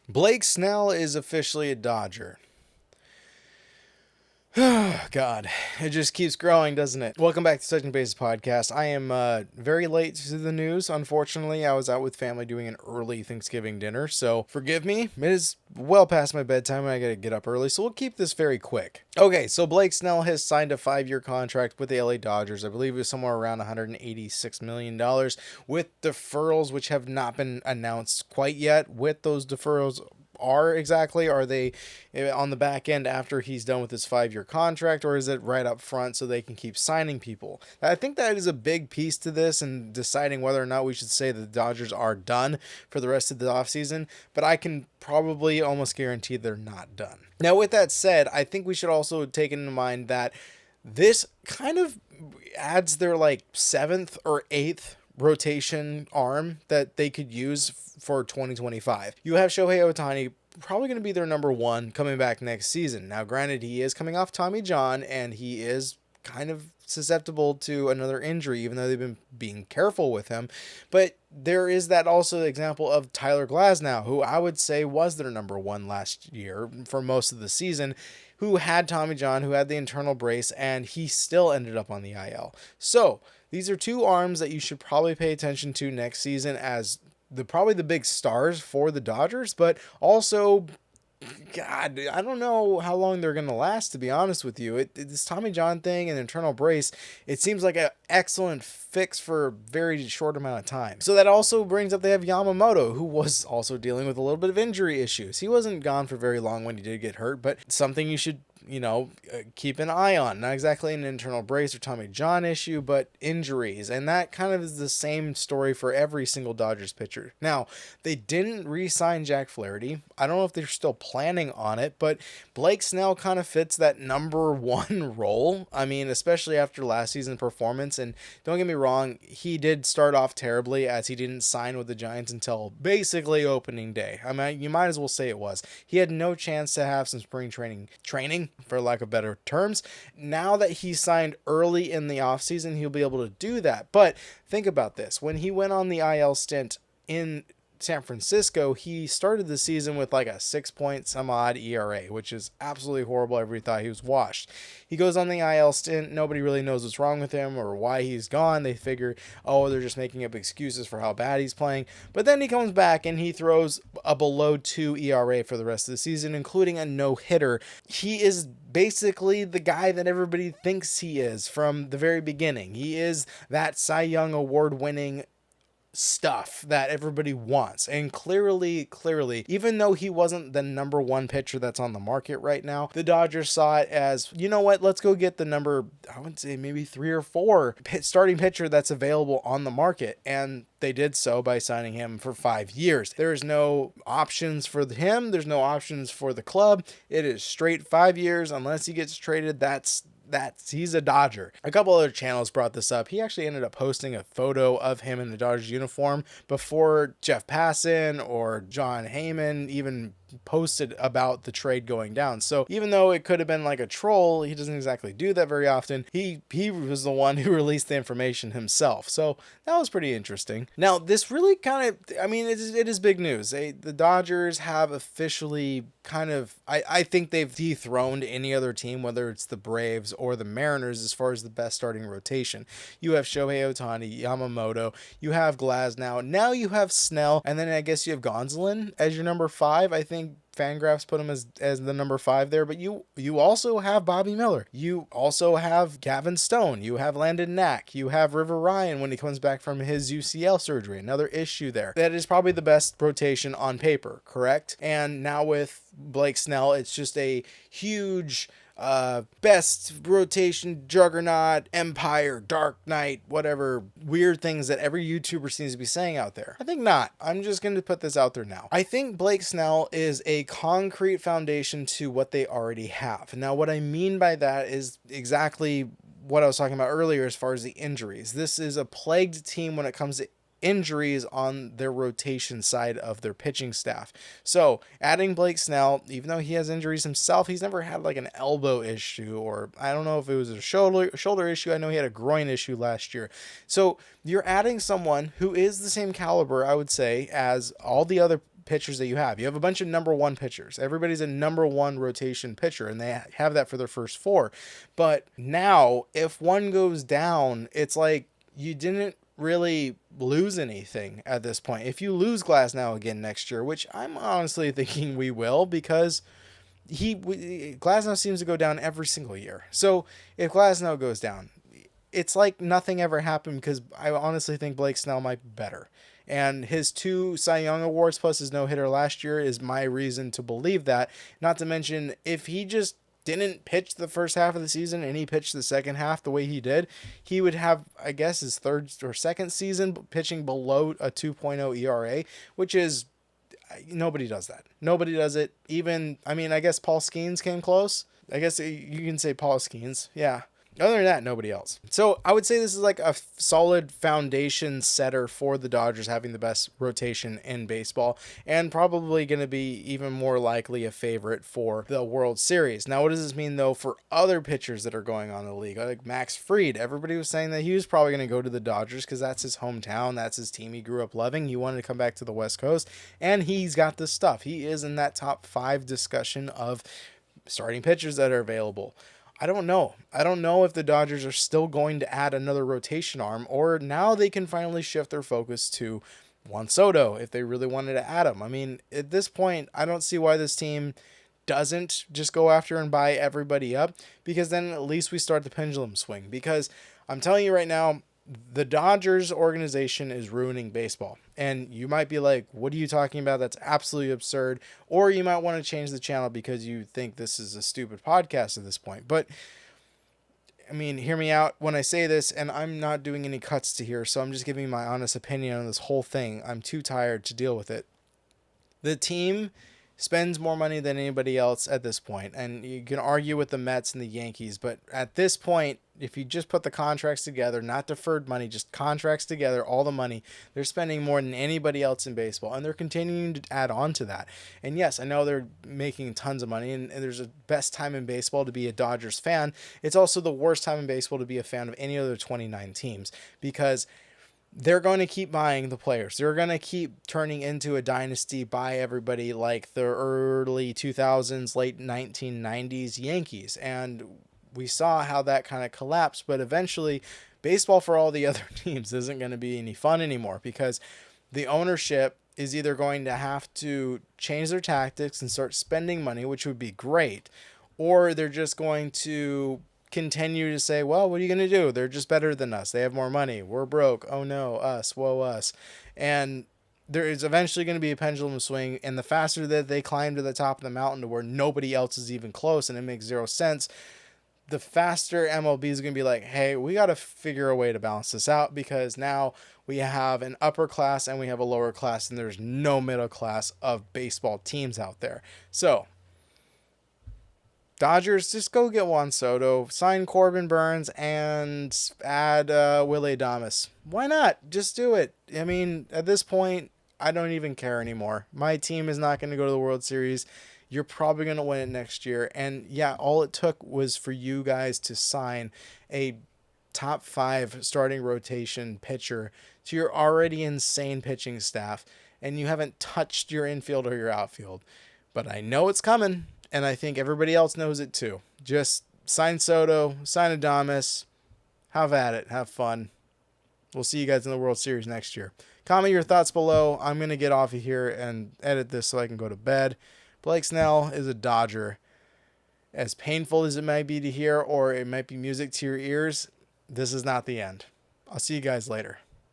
Blake Snell is officially a Dodger. God, it just keeps growing, doesn't it? Welcome back to Touching Bases Podcast. I am very late to the news. Unfortunately, I was out with family doing an early Thanksgiving dinner, so forgive me. It is well past my bedtime and I gotta get up early, so we'll keep this very quick. Okay, so Blake Snell has signed a 5-year contract with the LA Dodgers. I believe it was somewhere around $186 million with deferrals, which have not been announced quite yet. With those deferrals, are they on the back end after he's done with his 5-year contract, or is it right up front so they can keep signing people? I think that is a big piece to this and deciding whether or not we should say that the Dodgers are done for the rest of the offseason, but I can probably almost guarantee they're not done. Now, with that said, I think we should also take into mind that this kind of adds their like 7th or 8th rotation arm that they could use for 2025. You have Shohei Ohtani, probably going to be their number one coming back next season. Now, granted, he is coming off Tommy John and he is kind of susceptible to another injury, even though they've been being careful with him. But there is that also example of Tyler Glasnow, who I would say was their number one last year for most of the season, who had Tommy John, who had the internal brace, and he still ended up on the IL. So these are two arms that you should probably pay attention to next season as probably the big stars for the Dodgers, but also, God, I don't know how long they're going to last, to be honest with you. This Tommy John thing and internal brace, it seems like an excellent fix for a very short amount of time. So that also brings up they have Yamamoto, who was also dealing with a little bit of injury issues. He wasn't gone for very long when he did get hurt, but something you should keep an eye on. Not exactly an internal brace or Tommy John issue, but injuries. And that kind of is the same story for every single Dodgers pitcher. Now, they didn't re-sign Jack Flaherty. I don't know if they're still planning on it, but Blake Snell kind of fits that number one role. I mean, especially after last season's performance. And don't get me wrong, he did start off terribly as he didn't sign with the Giants until basically opening day. I mean, you might as well say it was. He had no chance to have some spring training, for lack of better terms. Now that he signed early in the offseason, he'll be able to do that. But think about this. When he went on the IL stint in San Francisco, he started the season with like a 6 point some odd ERA, which is absolutely horrible. Everybody thought he was washed. He goes on the IL stint. Nobody really knows what's wrong with him or why he's gone. They figure, oh, they're just making up excuses for how bad he's playing. But then he comes back and he throws a below 2 ERA for the rest of the season, including a no-hitter. He is basically the guy that everybody thinks he is from the very beginning. He is that Cy Young award-winning stuff that everybody wants. And clearly, even though he wasn't the number one pitcher that's on the market right now, the Dodgers saw it as, you know what, let's go get the number, I would say maybe 3 or 4 starting pitcher that's available on the market. And they did so by signing him for 5 years. There's no options for him. There's no options for the club. It is straight 5 years. Unless he gets traded, he's a Dodger. A couple other channels brought this up. He actually ended up posting a photo of him in the Dodgers uniform before Jeff Passan or John Heyman even posted about the trade going down. So even though it could have been like a troll, he doesn't exactly do that very often. He was the one who released the information himself. So that was pretty interesting. Now, this really kind of, I mean, it is big news. The Dodgers have officially kind of, I think they've dethroned any other team, whether it's the Braves or the Mariners, as far as the best starting rotation. You have Shohei Ohtani, Yamamoto, you have Glasnow, now you have Snell, and then I guess you have Gonsolin as your number 5. I think Fangraphs put him as the number 5 there, but you also have Bobby Miller. You also have Gavin Stone. You have Landon Knack. You have River Ryan when he comes back from his UCL surgery. Another issue there. That is probably the best rotation on paper, correct? And now with Blake Snell, it's just a huge best rotation, juggernaut, empire, dark knight, whatever weird things that every YouTuber seems to be saying out there. I think not. I'm just going to put this out there now. I think Blake Snell is a concrete foundation to what they already have. Now, what I mean by that is exactly what I was talking about earlier as far as the injuries. This is a plagued team when it comes to injuries on their rotation side of their pitching staff. So adding Blake Snell, even though he has injuries himself, he's never had like an elbow issue, or I don't know if it was a shoulder issue. I know he had a groin issue last year. So you're adding someone who is the same caliber, I would say, as all the other pitchers that you have. You have a bunch of number one pitchers. Everybody's a number one rotation pitcher, and they have that for their first four. But now, if one goes down, it's like you didn't really lose anything at this point. If you lose Glasnow again next year, which I'm honestly thinking we will, because Glasnow seems to go down every single year. So if Glasnow goes down, it's like nothing ever happened, because I honestly think Blake Snell might be better. And his 2 Cy Young awards plus his no-hitter last year is my reason to believe that. Not to mention, if he just didn't pitch the first half of the season and he pitched the second half the way he did, he would have, I guess, his third or second season pitching below a 2.0 ERA, which is, nobody does that. Nobody does it. Even, I mean, I guess Paul Skeens came close. I guess you can say Paul Skeens. Yeah. Other than that, nobody else. So I would say this is like a solid foundation setter for the Dodgers having the best rotation in baseball, and probably going to be even more likely a favorite for the World Series. Now, what does this mean, though, for other pitchers that are going on in the league? Like Max Fried, everybody was saying that he was probably going to go to the Dodgers because that's his hometown. That's his team he grew up loving. He wanted to come back to the West Coast, and he's got the stuff. He is in that top 5 discussion of starting pitchers that are available. I don't know. I don't know if the Dodgers are still going to add another rotation arm, or now they can finally shift their focus to Juan Soto if they really wanted to add him. I mean, at this point, I don't see why this team doesn't just go after and buy everybody up, because then at least we start the pendulum swing. Because I'm telling you right now, the Dodgers organization is ruining baseball. And you might be like, what are you talking about? That's absolutely absurd. Or you might want to change the channel because you think this is a stupid podcast at this point. But, I mean, hear me out when I say this, and I'm not doing any cuts to here, so I'm just giving my honest opinion on this whole thing. I'm too tired to deal with it. The team spends more money than anybody else at this point, and you can argue with the Mets and the Yankees, but at this point, if you just put the contracts together, not deferred money, just contracts together, all the money, they're spending more than anybody else in baseball, and they're continuing to add on to that. And yes, I know they're making tons of money, and there's a best time in baseball to be a Dodgers fan. It's also the worst time in baseball to be a fan of any other 29 teams, because they're going to keep buying the players. They're going to keep turning into a dynasty, buy everybody like the early 2000s, late 1990s Yankees. And we saw how that kind of collapsed, but eventually baseball for all the other teams isn't going to be any fun anymore, because the ownership is either going to have to change their tactics and start spending money, which would be great, or they're just going to continue to say, well, what are you going to do? They're just better than us. They have more money. We're broke. Oh no, us, woe us. And there is eventually going to be a pendulum swing, and the faster that they climb to the top of the mountain to where nobody else is even close and it makes zero sense, the faster MLB is going to be like, hey, we got to figure a way to balance this out, because now we have an upper class and we have a lower class, and there's no middle class of baseball teams out there. So Dodgers, just go get Juan Soto, sign Corbin Burns, and add Willie Adames. Why not? Just do it. I mean, at this point, I don't even care anymore. My team is not going to go to the World Series. You're probably going to win it next year. And yeah, all it took was for you guys to sign a top 5 starting rotation pitcher to your already insane pitching staff, and you haven't touched your infield or your outfield. But I know it's coming, and I think everybody else knows it too. Just sign Soto, sign Adames, have at it, have fun. We'll see you guys in the World Series next year. Comment your thoughts below. I'm going to get off of here and edit this so I can go to bed. Blake Snell is a Dodger. As painful as it might be to hear, or it might be music to your ears, this is not the end. I'll see you guys later.